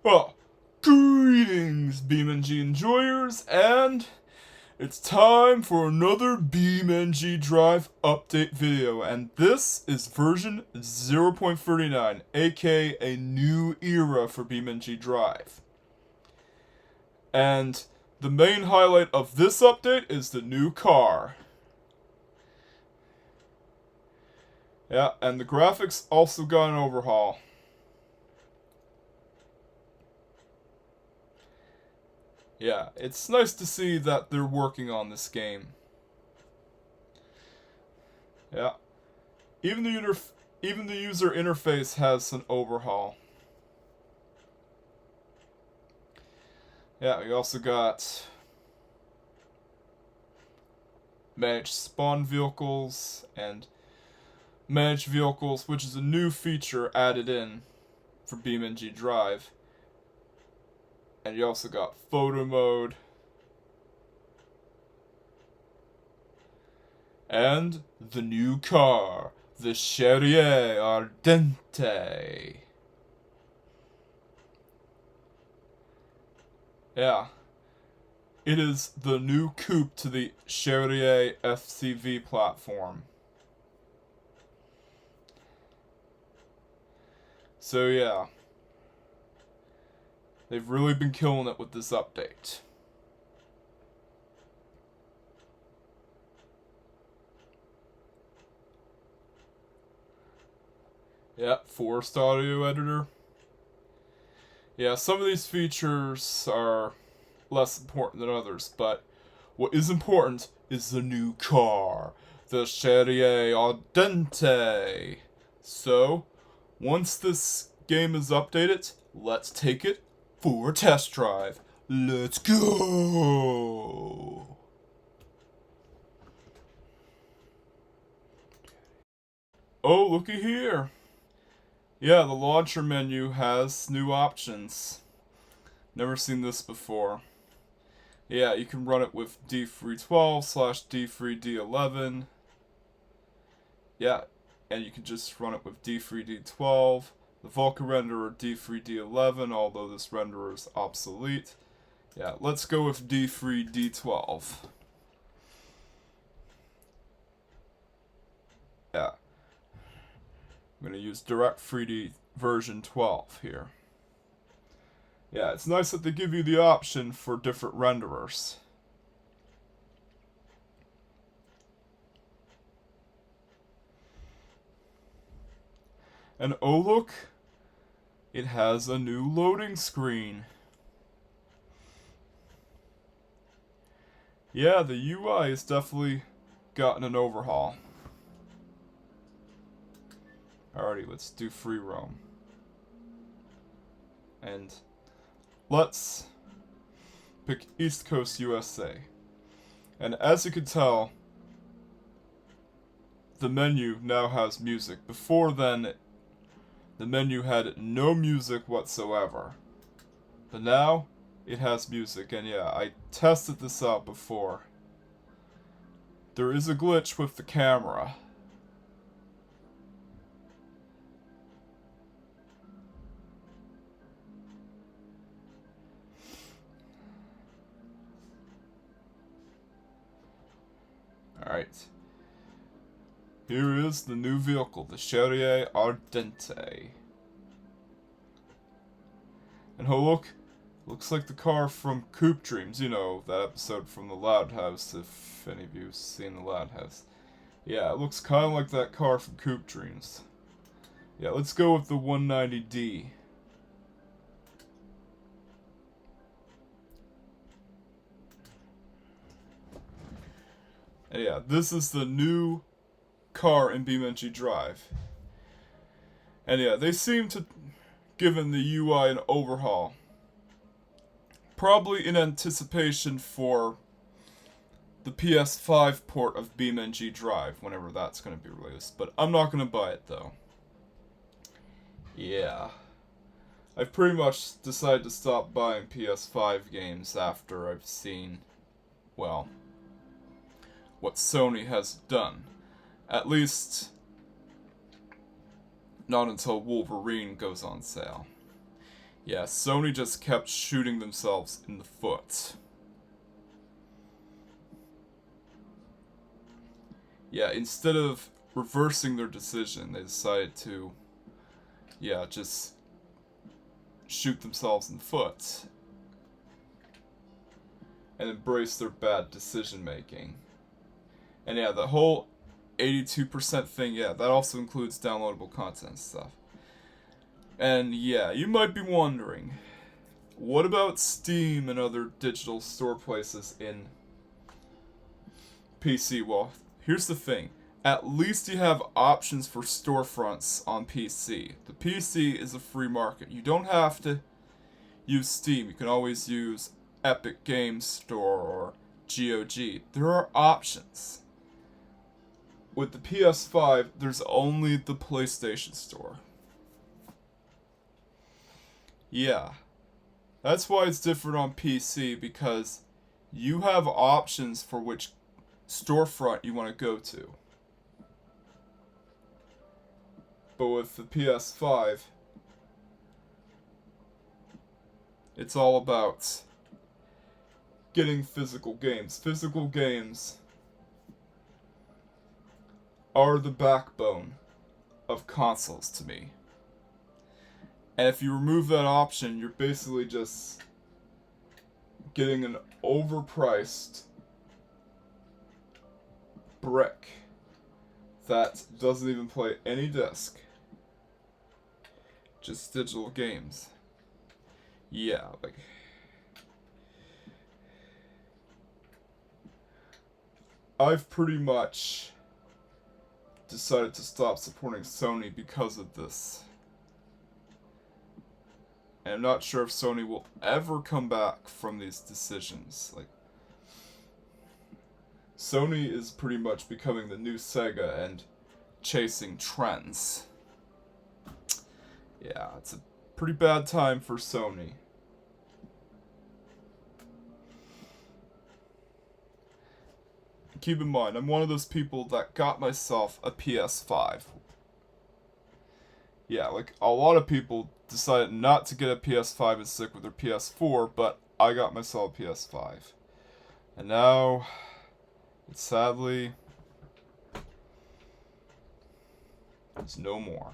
Well, greetings, BeamNG enjoyers, and it's time for another BeamNG.drive update video, and this is version 0.39, aka a new era for BeamNG.drive. And the main highlight of this update is the new car. Yeah, and the graphics also got an overhaul. Yeah, it's nice to see that they're working on this game. Yeah. Even the user interface has an overhaul. Yeah, we also got managed spawn vehicles and managed vehicles, which is a new feature added in for BeamNG.drive. And you also got photo mode. And the new car, the Cherrier Ardente. Yeah. It is the new coupe to the Cherrier FCV platform. So yeah. They've really been killing it with this update. Yep, Forest Audio Editor. Yeah, some of these features are less important than others, but what is important is the new car, the Cherrier Ardente. So, once this game is updated, let's take it for a test drive. Let's go! Oh, looky here. Yeah, the launcher menu has new options. Never seen this before. Yeah, you can run it with D312/D3D11. Yeah, and you can just run it with D3D12. The Vulkan renderer D3D11, although this renderer is obsolete. Yeah, let's go with D3D12. Yeah. I'm going to use Direct 3D version 12 here. Yeah, it's nice that they give you the option for different renderers. And oh look, it has a new loading screen. Yeah, the UI has definitely gotten an overhaul. Alrighty, let's do free roam. And let's pick East Coast USA. And as you can tell, the menu now has music. Before then, the menu had no music whatsoever. But now, it has music, and yeah, I tested this out before. There is a glitch with the camera. Alright. Here is the new vehicle, the Cherrier Ardente. And oh look, looks like the car from Coop Dreams, you know, that episode from the Loud House, if any of you have seen the Loud House. Yeah, it looks kind of like that car from Coop Dreams. Yeah, let's go with the 190D. And yeah, this is the new car in BeamNG.drive. And yeah, they seem to given the UI an overhaul. Probably in anticipation for the PS5 port of BeamNG.drive, whenever that's going to be released. But I'm not going to buy it, though. Yeah. I've pretty much decided to stop buying PS5 games after I've seen well, what Sony has done. At least, not until Wolverine goes on sale. Yeah, Sony just kept shooting themselves in the foot. Yeah, instead of reversing their decision, they decided to, yeah, just shoot themselves in the foot and embrace their bad decision making. And yeah, the whole 82% thing, yeah, that also includes downloadable content stuff. And yeah, you might be wondering, what about Steam and other digital store places in PC? Well, here's the thing. At least you have options for storefronts on PC. The PC is a free market. You don't have to use Steam. You can always use Epic Games Store or GOG. There are options. With the PS5, there's only the PlayStation Store. Yeah. That's why it's different on PC, because you have options for which storefront you want to go to. But with the PS5, it's all about getting physical games. Physical games are the backbone of consoles to me. And if you remove that option, you're basically just getting an overpriced brick that doesn't even play any disc. Just digital games. Yeah, like... I've pretty much decided to stop supporting Sony because of this. And I'm not sure if Sony will ever come back from these decisions. Like, Sony is pretty much becoming the new Sega and chasing trends. Yeah, it's a pretty bad time for Sony. Keep in mind, I'm one of those people that got myself a PS5. Yeah, like, a lot of people decided not to get a PS5 and stick with their PS4, but I got myself a PS5. And now, it's sadly, it's no more.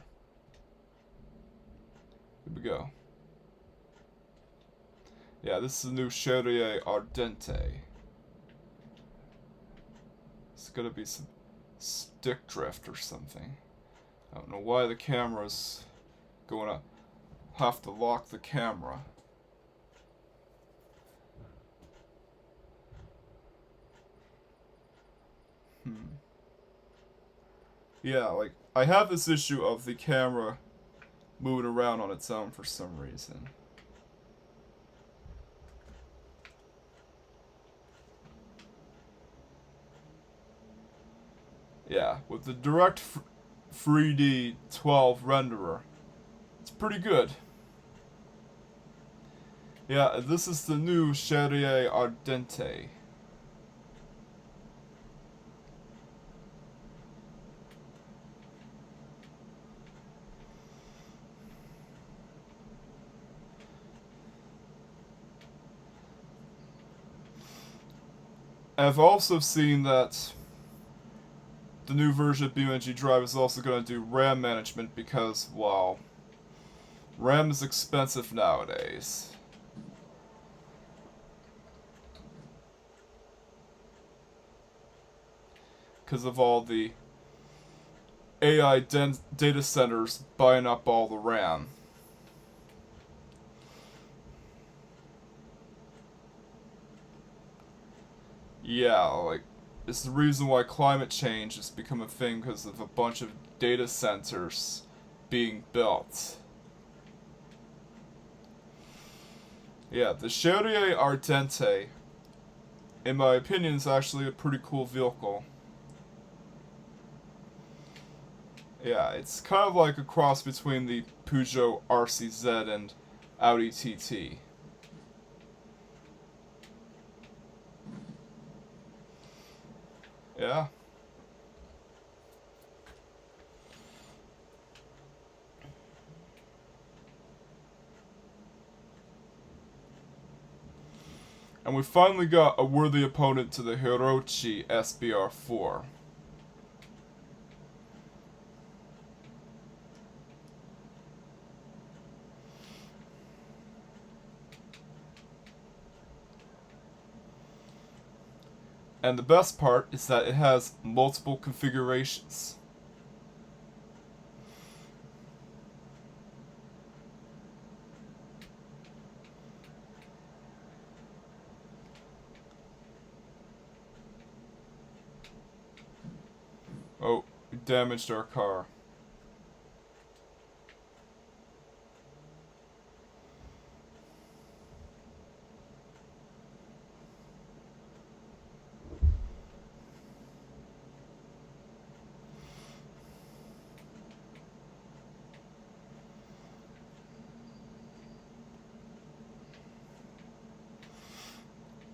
Here we go. Yeah, this is the new Cherrier Ardente. It's gonna be some stick drift or something. I don't know why the camera's going to have to lock the camera. Yeah, like, I have this issue of the camera moving around on its own for some reason. Yeah, with the direct 3D 12 renderer, it's pretty good. Yeah, this is the new Cherrier Ardente. I've also seen that the new version of BeamNG.drive is also going to do RAM management because, well, RAM is expensive nowadays. Because of all the AI data centers buying up all the RAM. Yeah, like, it's the reason why climate change has become a thing, because of a bunch of data centers being built. Yeah, the Cherrier Ardente, in my opinion, is actually a pretty cool vehicle. Yeah, it's kind of like a cross between the Peugeot RCZ and Audi TT. Yeah. And we finally got a worthy opponent to the Hirochi SBR4. And the best part is that it has multiple configurations. Oh, we damaged our car.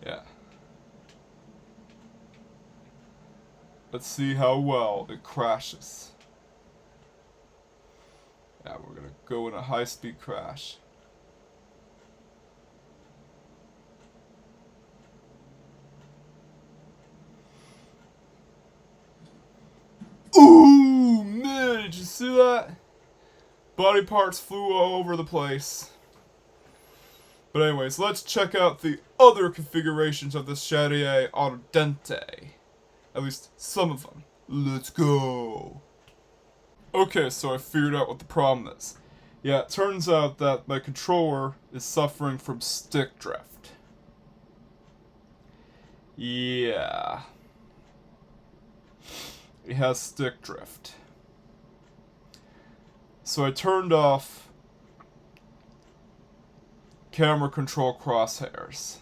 Yeah. Let's see how well it crashes. Yeah, we're gonna go in a high-speed crash. Ooh, man, did you see that? Body parts flew all over the place. But anyways, let's check out the other configurations of the Cherrier Ardente. At least some of them. Let's go. Okay, so I figured out what the problem is. Yeah, it turns out that my controller is suffering from stick drift. Yeah. It has stick drift. So I turned off camera control crosshairs.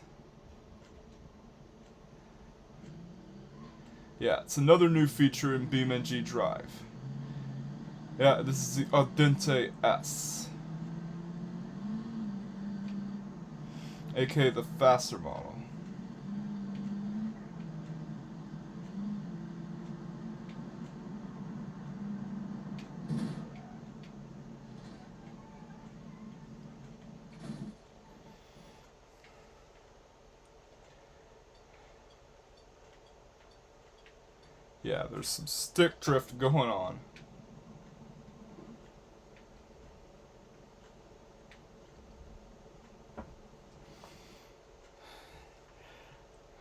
Yeah, it's another new feature in BeamNG.drive. Yeah, this is the Ardente S. aka the faster model. Yeah, there's some stick drift going on.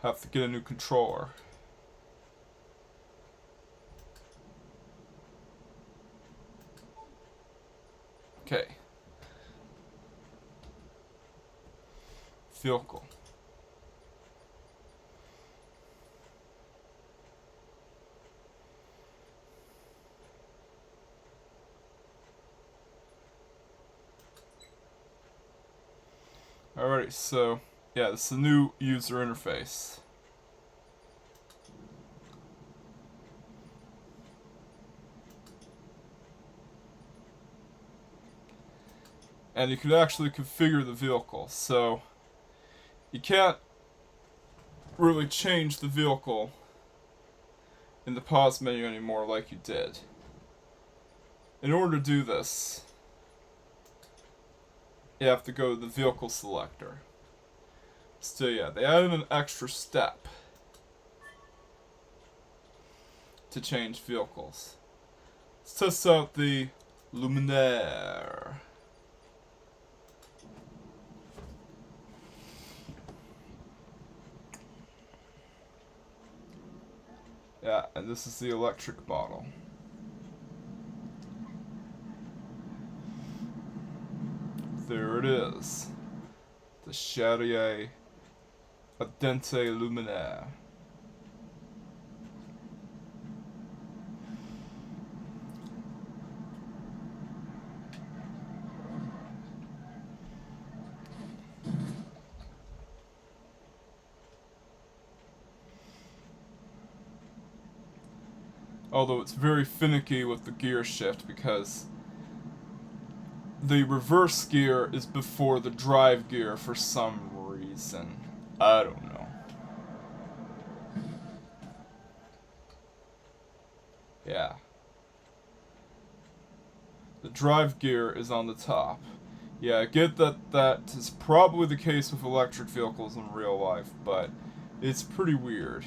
Have to get a new controller. Okay. Vehicle. Alrighty, so yeah, this is the new user interface. And you can actually configure the vehicle, so you can't really change the vehicle in the pause menu anymore like you did. In order to do this, you have to go to the vehicle selector. So yeah, they added an extra step to change vehicles. Let's test out the Luminaire. Yeah, and this is the electric model. There it is. The Cherrier Ardente Luminaire. Although it's very finicky with the gear shift because the reverse gear is before the drive gear for some reason. I don't know. Yeah. The drive gear is on the top. Yeah, I get that that is probably the case with electric vehicles in real life, but it's pretty weird.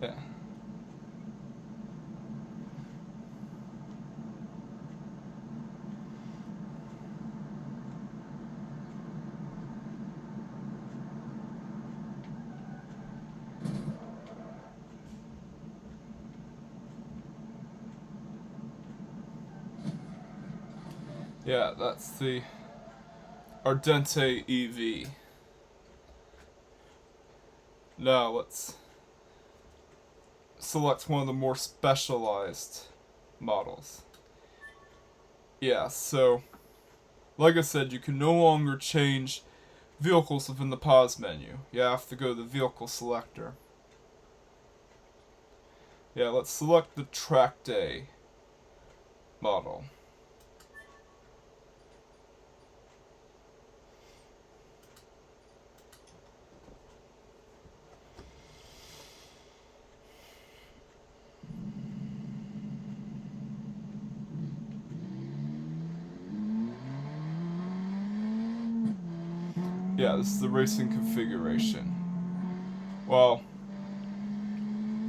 Yeah. Yeah, that's the Ardente EV. Now let's select one of the more specialized models. Yeah, so like I said, you can no longer change vehicles within the pause menu. You have to go to the vehicle selector. Yeah, let's select the track day model. Yeah, this is the racing configuration. Well,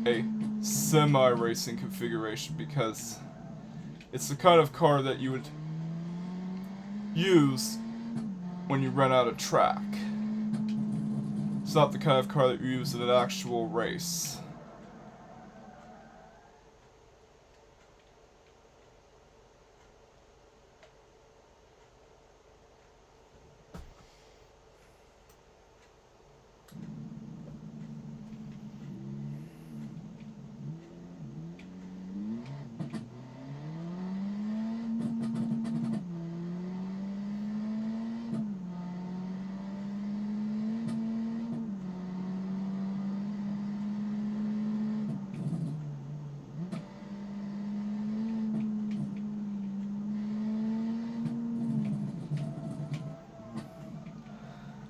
a semi-racing configuration because it's the kind of car that you would use when you run out of track. It's not the kind of car that you use in an actual race.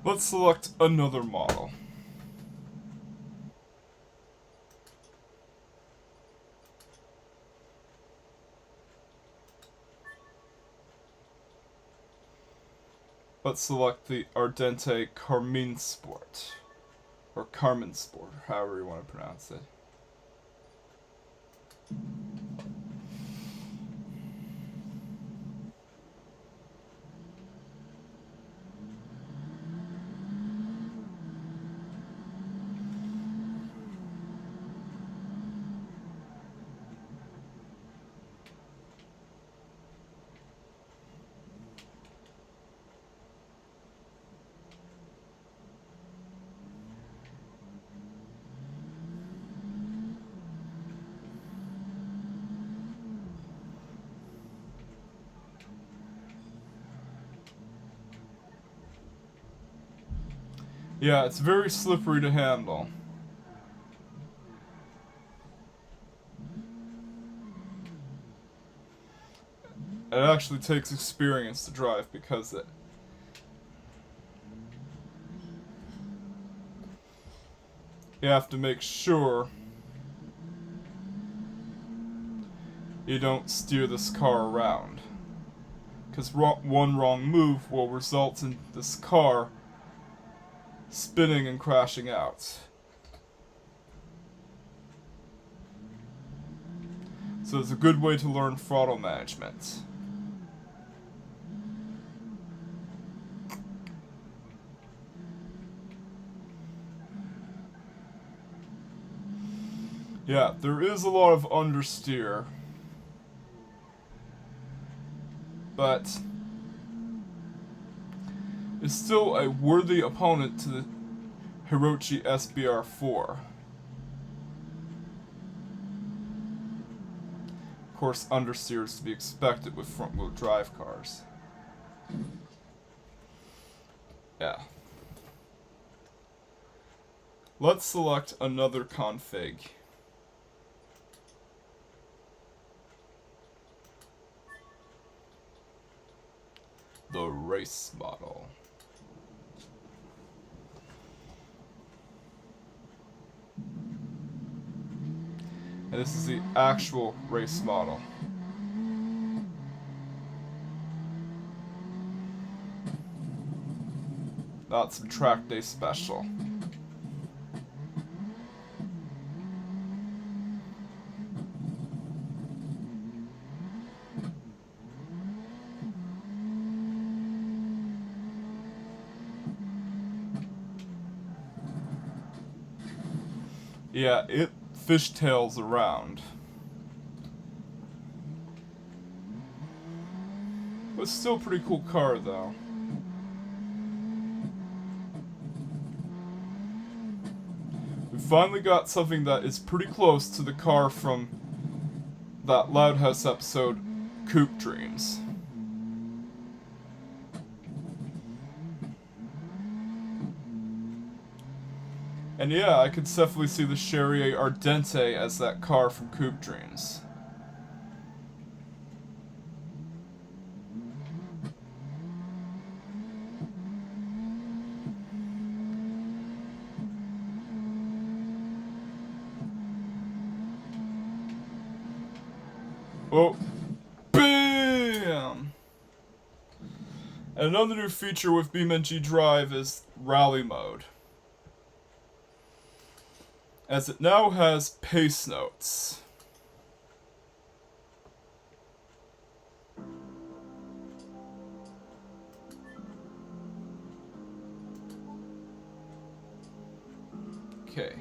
Let's select another model. Let's select the Ardente Carmine Sport. Or Carmen Sport, however you want to pronounce it. Yeah, it's very slippery to handle. It actually takes experience to drive because you have to make sure you don't steer this car around. Because one wrong move will result in this car spinning and crashing out. So it's a good way to learn throttle management. Yeah, there is a lot of understeer. But it's still a worthy opponent to the Hirochi SBR4. Of course, understeer is to be expected with front-wheel drive cars. Yeah. Let's select another config. The race model. And this is the actual race model. Not some track day special. Yeah, it fishtails around. It's still a pretty cool car, though. We finally got something that is pretty close to the car from that Loud House episode, Coupe Dreams. And yeah, I could definitely see the Cherrier Ardente as that car from Coupe Dreams. Oh, BAM! And another new feature with BeamNG.drive is rally mode, as it now has pace notes. Okay.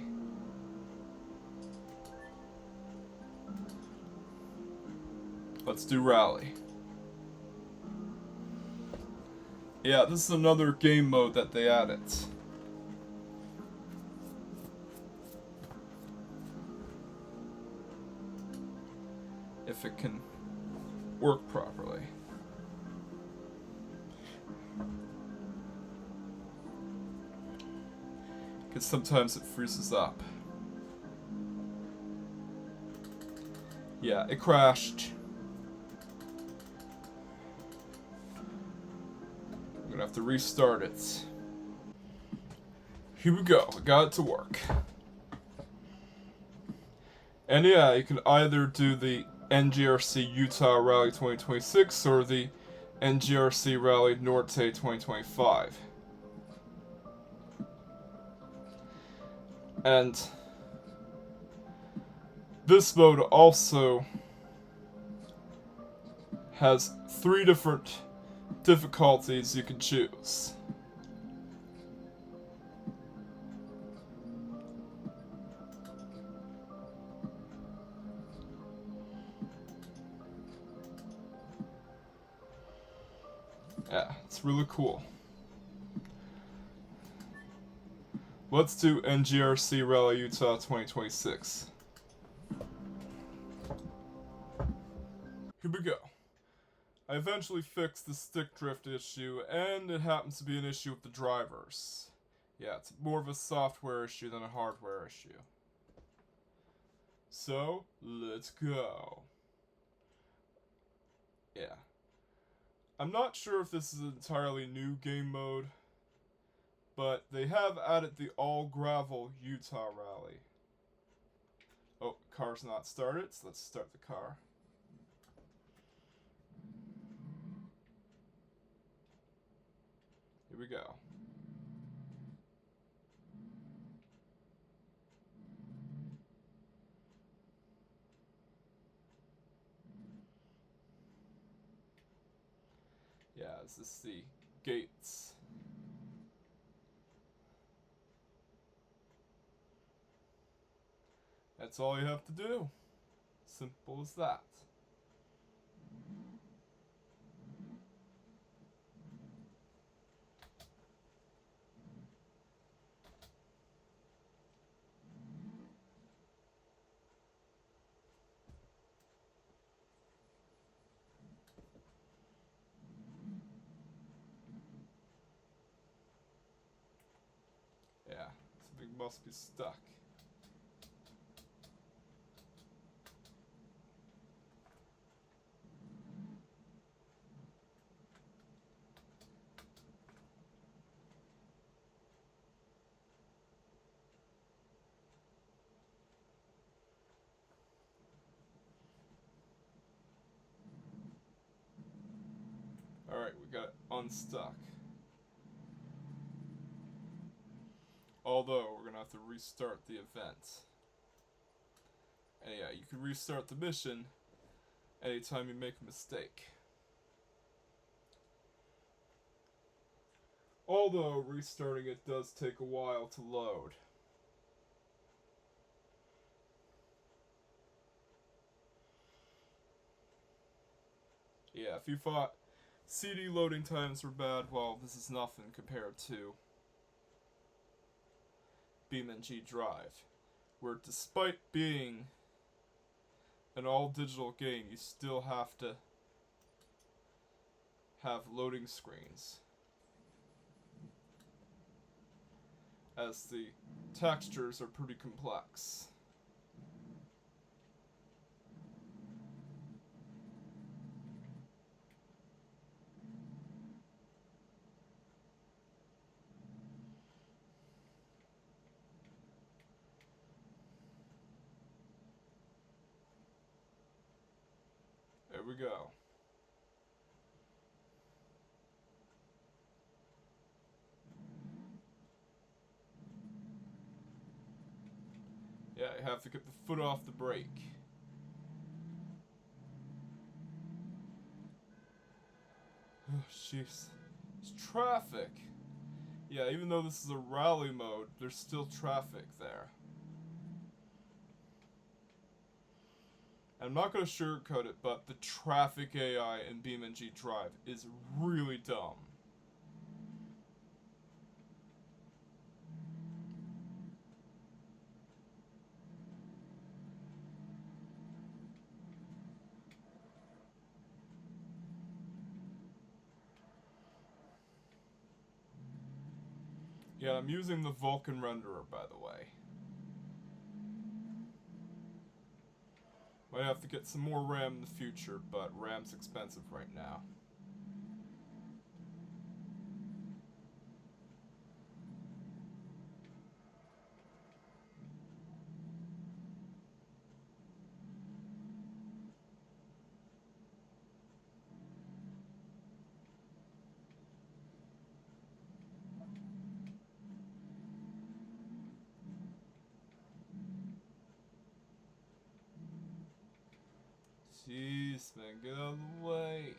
Let's do rally. Yeah, this is another game mode that they added. If it can work properly. Because sometimes it freezes up. Yeah, it crashed. I'm gonna have to restart it. Here we go, we got it to work. And yeah, you can either do the NGRC Utah Rally 2026 or the NGRC Rally Norte 2025. And this mode also has 3 different difficulties you can choose. Yeah, it's really cool. Let's do NGRC Rally Utah 2026. Here we go. I eventually fixed the stick drift issue, and it happens to be an issue with the drivers. Yeah, it's more of a software issue than a hardware issue. So, let's go. Yeah. I'm not sure if this is an entirely new game mode, but they have added the all-gravel Utah Rally. Oh, car's not started, so let's start the car. Here we go. Yeah, this is the gates. That's all you have to do. Simple as that. Something must be stuck. Alright, we got it unstuck. Although, we're gonna have to restart the event. And yeah, you can restart the mission anytime you make a mistake. Although, restarting it does take a while to load. Yeah, if you thought CD loading times were bad, well, this is nothing compared to BeamNG.drive, where despite being an all-digital game, you still have to have loading screens, as the textures are pretty complex. There we go. Yeah, you have to get the foot off the brake. Oh, jeez. It's traffic. Yeah, even though this is a rally mode, there's still traffic there. I'm not going to sugarcoat it, but the traffic AI in BeamNG.drive is really dumb. Yeah, I'm using the Vulkan renderer, by the way. Might have to get some more RAM in the future, but RAM's expensive right now. Jeez, man, get out of the way.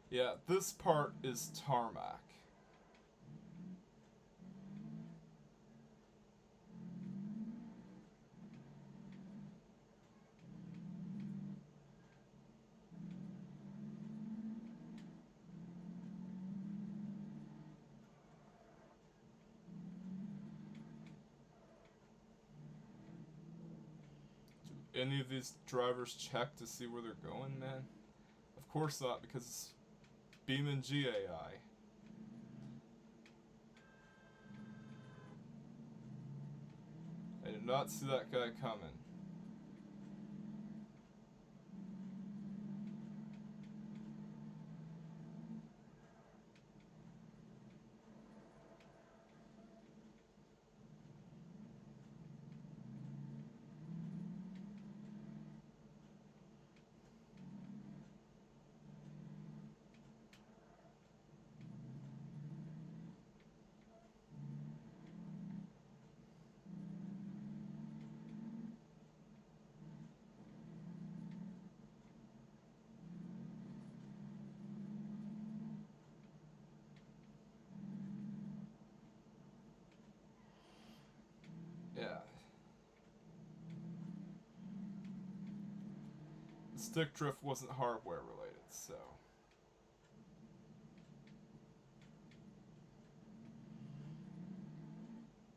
Yeah, this part is tarmac. Do any of these drivers check to see where they're going, man? Of course not, because it's BeamNG AI. I did not see that guy coming. Yeah. The stick drift wasn't hardware related, so.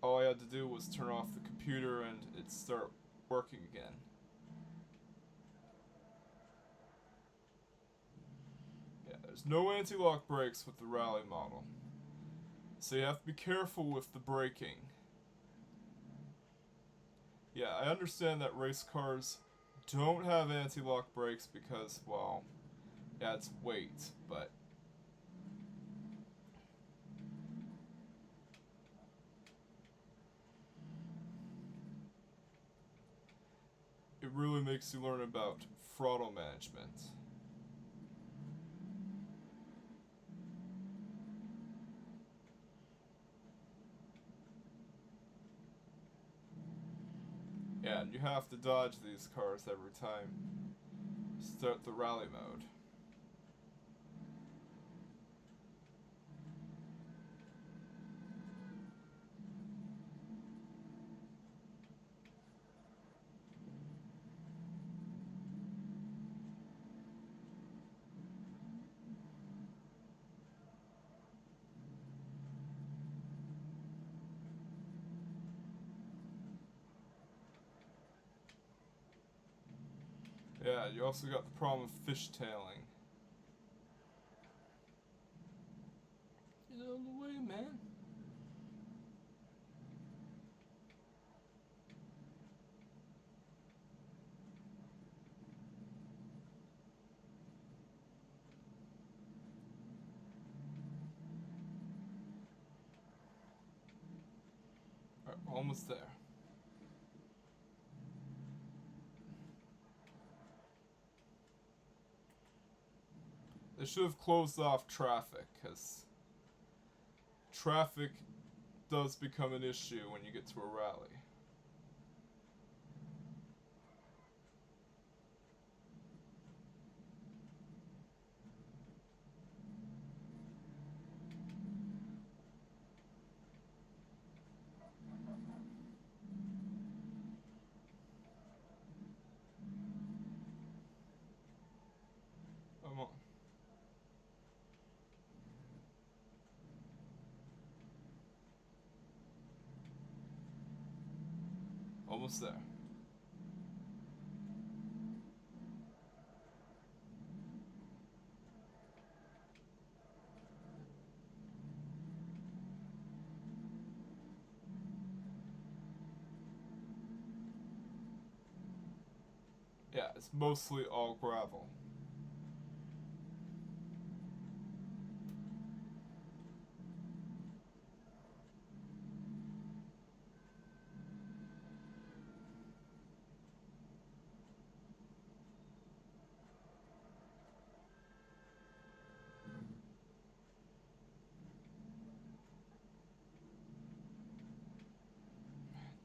All I had to do was turn off the computer and it'd start working again. There's no anti-lock brakes with the rally model, so you have to be careful with the braking. Yeah, I understand that race cars don't have anti-lock brakes because, well, yeah, it's weight, but it really makes you learn about throttle management. Yeah, and you have to dodge these cars every time you start the rally mode. Yeah, you also got the problem of fishtailing. Get out of the way, man. Alright, almost there. They should have closed off traffic, because traffic does become an issue when you get to a rally. Come on. Almost there. Yeah, it's mostly all gravel.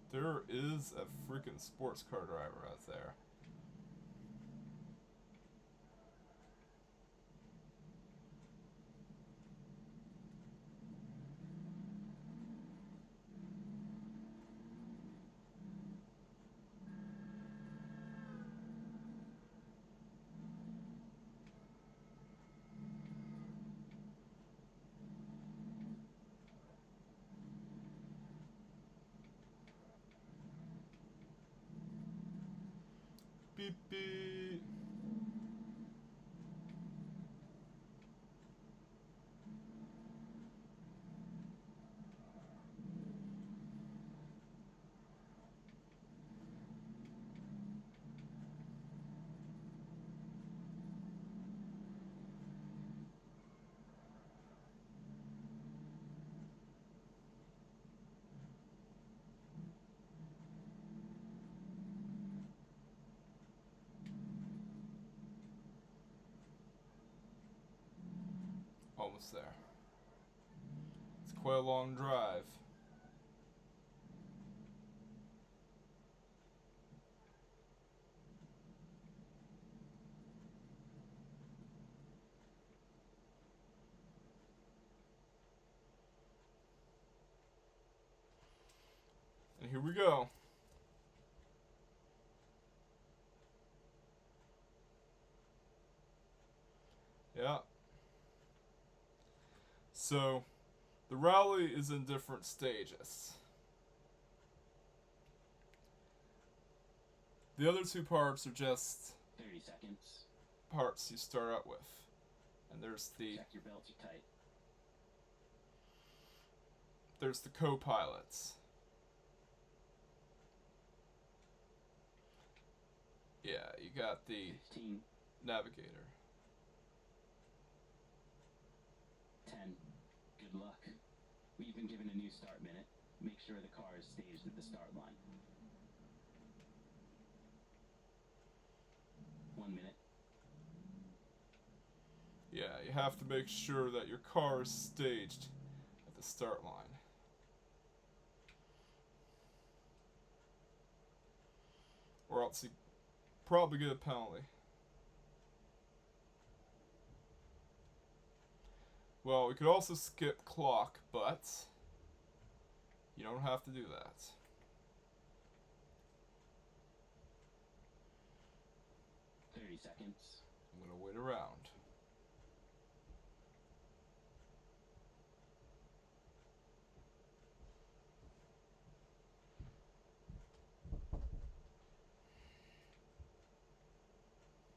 There is a freaking sports car driver out there. Beep beep. Almost there. It's quite a long drive. And here we go. Yeah. So, the rally is in different stages. The other two parts are just 30 seconds. parts you start out with. And there's the Check your belts are tight. There's the co-pilots. Yeah, you got the 15. navigator. 10. Good luck. We've been given a new start minute. Make sure the car is staged at the start line. 1 minute. Yeah, you have to make sure that your car is staged at the start line. Or else you probably get a penalty. Well, we could also skip clock, but you don't have to do that. 30 seconds. I'm gonna wait around.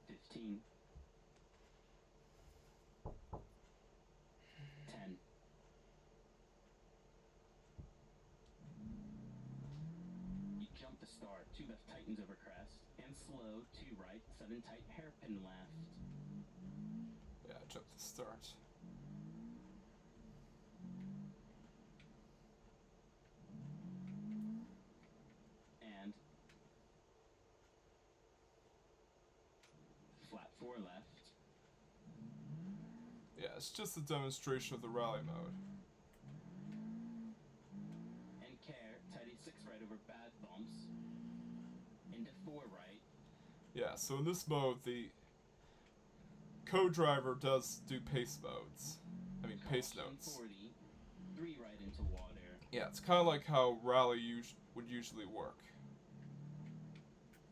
$15. 10. You jump the start, 2 left tightens over crest, and slow, 2 right, 7 tight hairpin left. Yeah, jump the start. And flat 4 left. Yeah, it's just a demonstration of the rally mode. And care, tidy 6 right over bad bumps. Into 4 right. Yeah, so in this mode, the co-driver does do pace modes. I mean, pace Caution, notes. 40. 3 right into water. Yeah, it's kind of like how rally would usually work.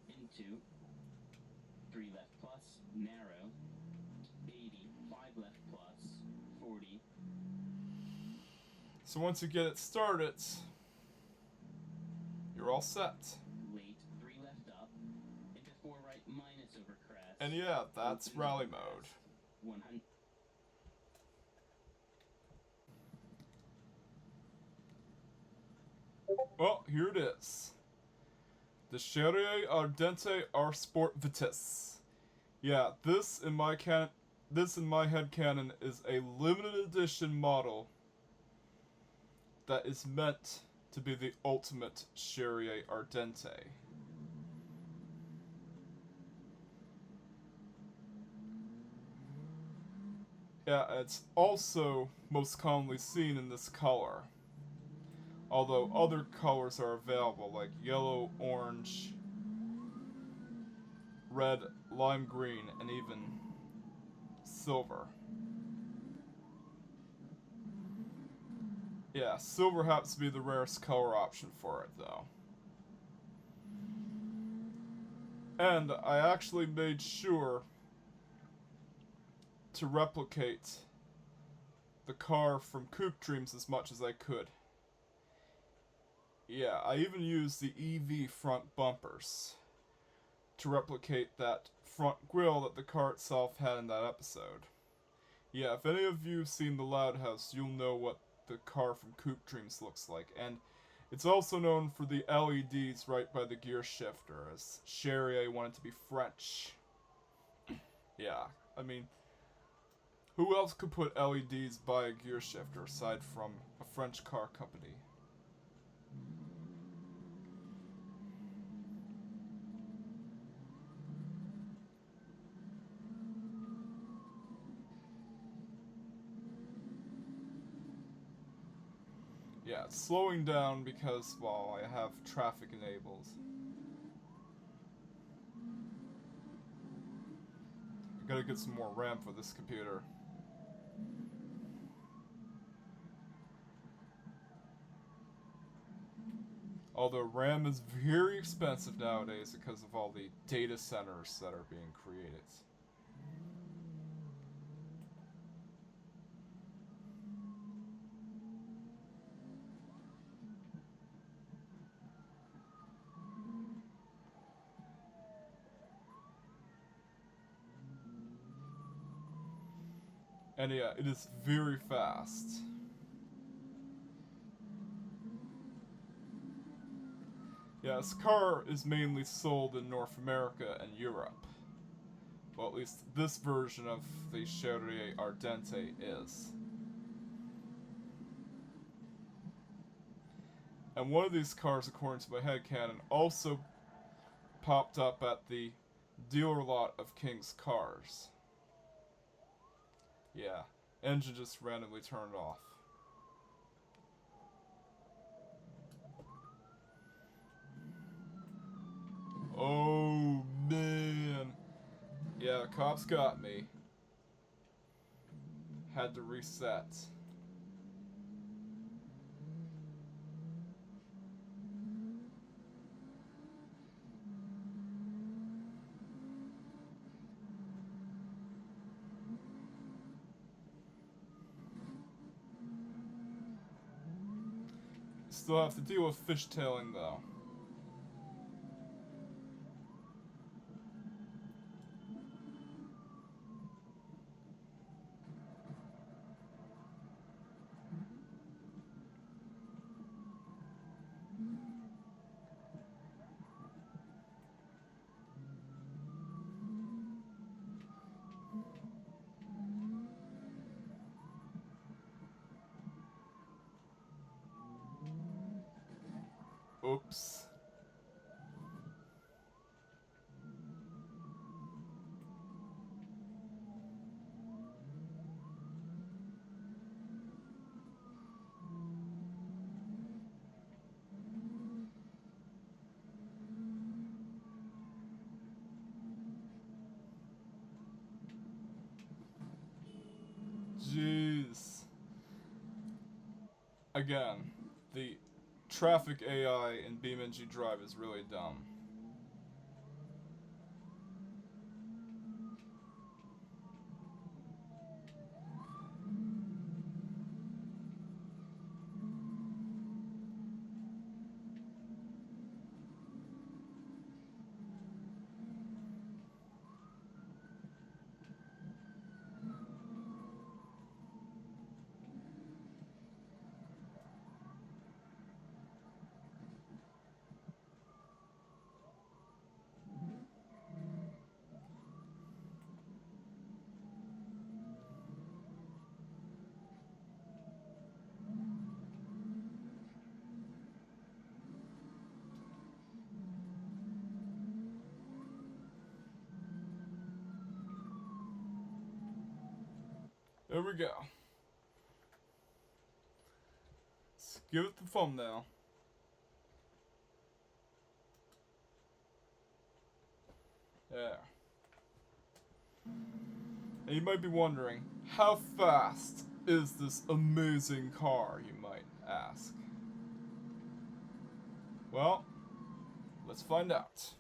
Into 3 left plus, narrow. 80, 5 left plus, 40. So once you get it started, you're all set. Late, 3 left up. Into 4 right minus over crest. And yeah, that's Open rally over mode. crest. 100. Well, here it is. The Cherrier Ardente R Sport Vitesse. Yeah, this in my head canon is a limited edition model that is meant to be the ultimate Cherrier Ardente. Yeah, it's also most commonly seen in this color. Although other colors are available, like yellow, orange, red, lime green, and even silver. Yeah, silver happens to be the rarest color option for it, though. And I actually made sure to replicate the car from Coupe Dreams as much as I could. Yeah, I even used the EV front bumpers to replicate that front grille that the car itself had in that episode. Yeah, if any of you have seen The Loud House, you'll know what the car from Coupe Dreams looks like. And it's also known for the LEDs right by the gear shifter, as Cherrier wanted to be French. Yeah, I mean, who else could put LEDs by a gear shifter aside from a French car company? Yeah, it's slowing down because, well, I have traffic enabled. I gotta get some more RAM for this computer. Although RAM is very expensive nowadays because of all the data centers that are being created. And yeah, it is very fast. Yeah, this car is mainly sold in North America and Europe. Well, at least this version of the Cherrier Ardente is. And one of these cars, according to my headcanon, also popped up at the dealer lot of King's Cars. Yeah, engine just randomly turned off. Oh man. Yeah, the cops got me. Had to reset. Still have to deal with fishtailing though. Oops. Jeez. Again, the traffic AI in BeamNG.drive is really dumb. There we go. Let's give it the thumbnail. There. And you might be wondering, how fast is this amazing car, you might ask? Well, let's find out.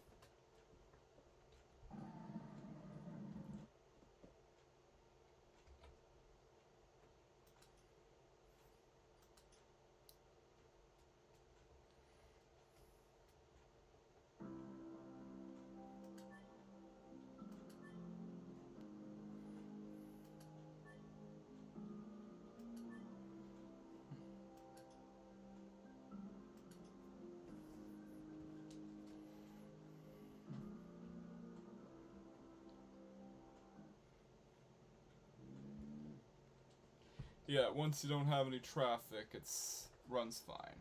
Yeah, once you don't have any traffic, it runs fine.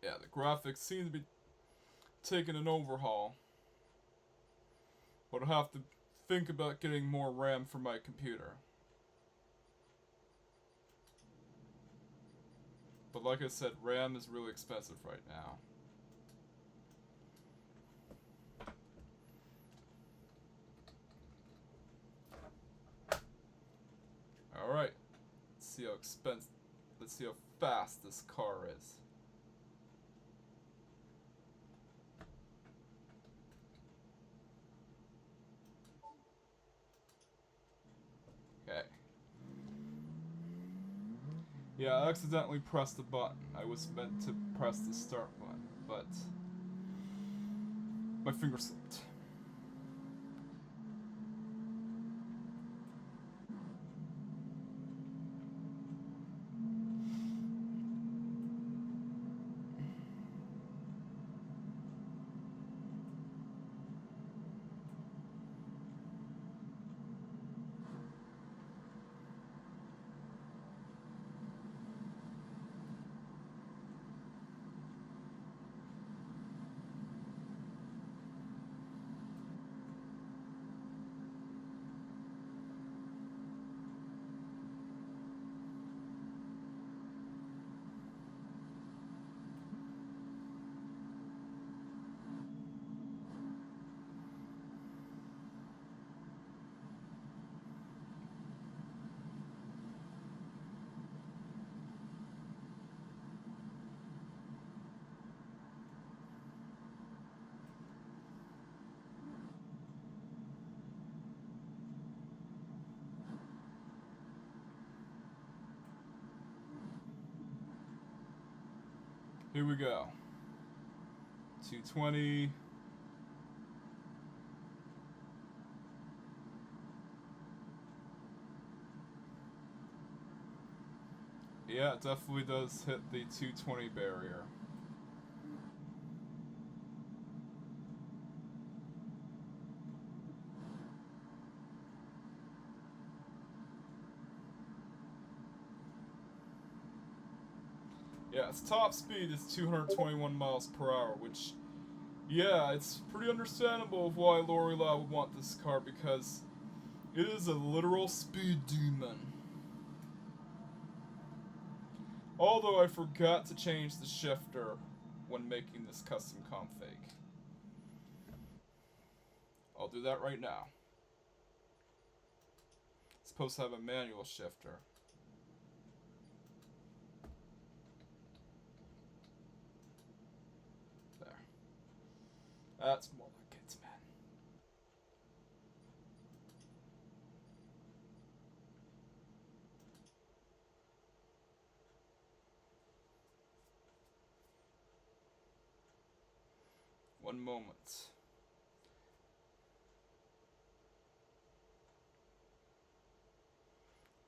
Yeah, the graphics seem to be taking an overhaul. But I'll have to think about getting more RAM for my computer. But like I said, RAM is really expensive right now. Alright. Let's see how fast this car is. Okay. Yeah, I accidentally pressed the button. I was meant to press the start button, but my finger slipped. Here we go. 220. Yeah, it definitely does hit the 220 barrier. Yeah, its top speed is 221 miles per hour, which, yeah, it's pretty understandable of why Lorelei would want this car, because it is a literal speed demon. Although I forgot to change the shifter when making this custom config. I'll do that right now. It's supposed to have a manual shifter. There. That's more like it, man. One moment.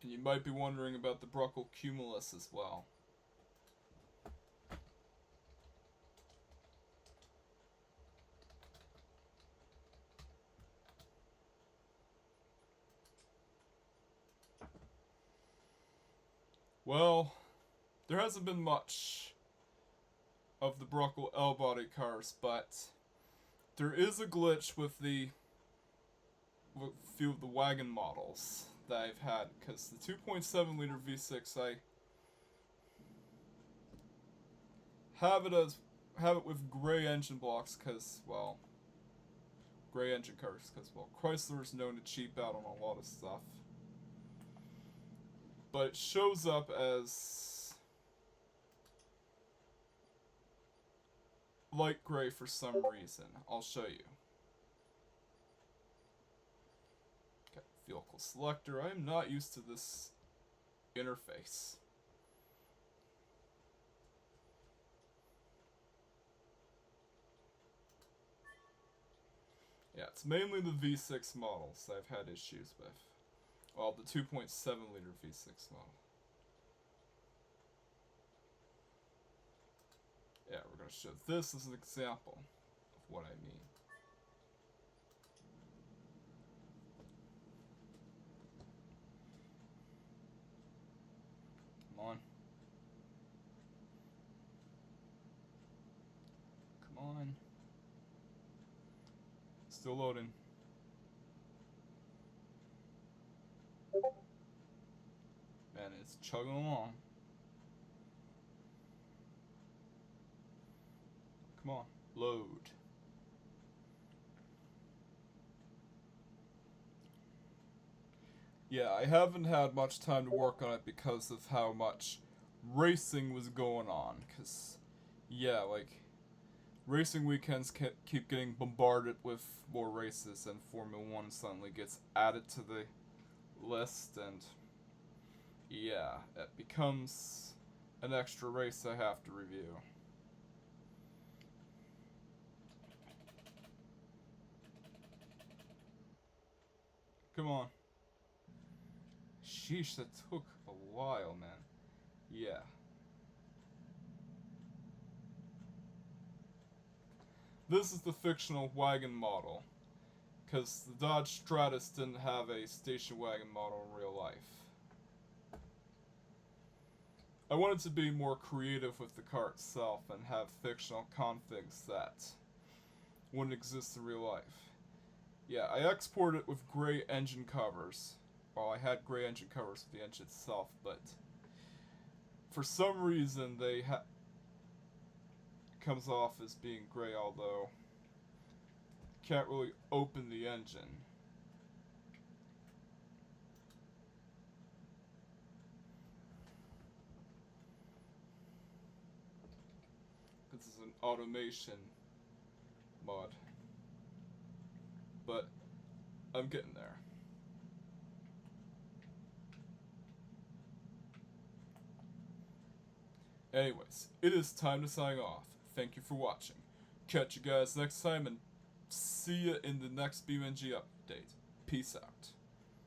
And you might be wondering about the Bruckle Cumulus as well. Well, there hasn't been much of the Bruckle L-body cars, but there is a glitch with few of the wagon models that I've had, because the 2.7 liter V6 I have it with gray engine blocks, because, well, gray engine cars, because, well, Chrysler is known to cheap out on a lot of stuff. But it shows up as light gray for some reason. I'll show you. Okay, vehicle selector. I am not used to this interface. Yeah, it's mainly the V6 models I've had issues with. Well, the 2.7 liter V6 model. Yeah, we're going to show this as an example of what I mean. Come on. Come on. Still loading. Man, it's chugging along. Come on. Load. Yeah, I haven't had much time to work on it because of how much racing was going on. Because, yeah, like, racing weekends keep getting bombarded with more races, and Formula 1 suddenly gets added to the list, and yeah, it becomes an extra race I have to review. Come on. Sheesh, that took a while, man. Yeah. This is the fictional wagon model, because the Dodge Stratus didn't have a station wagon model in real life. I wanted to be more creative with the car itself and have fictional configs that wouldn't exist in real life. Yeah, I exported it with gray engine covers. Well, I had gray engine covers with the engine itself, but for some reason they comes off as being gray, although can't really open the engine. This is an automation mod, but I'm getting there. Anyways, it is time to sign off. Thank you for watching. Catch you guys next time and see you in the next BeamNG update. Peace out.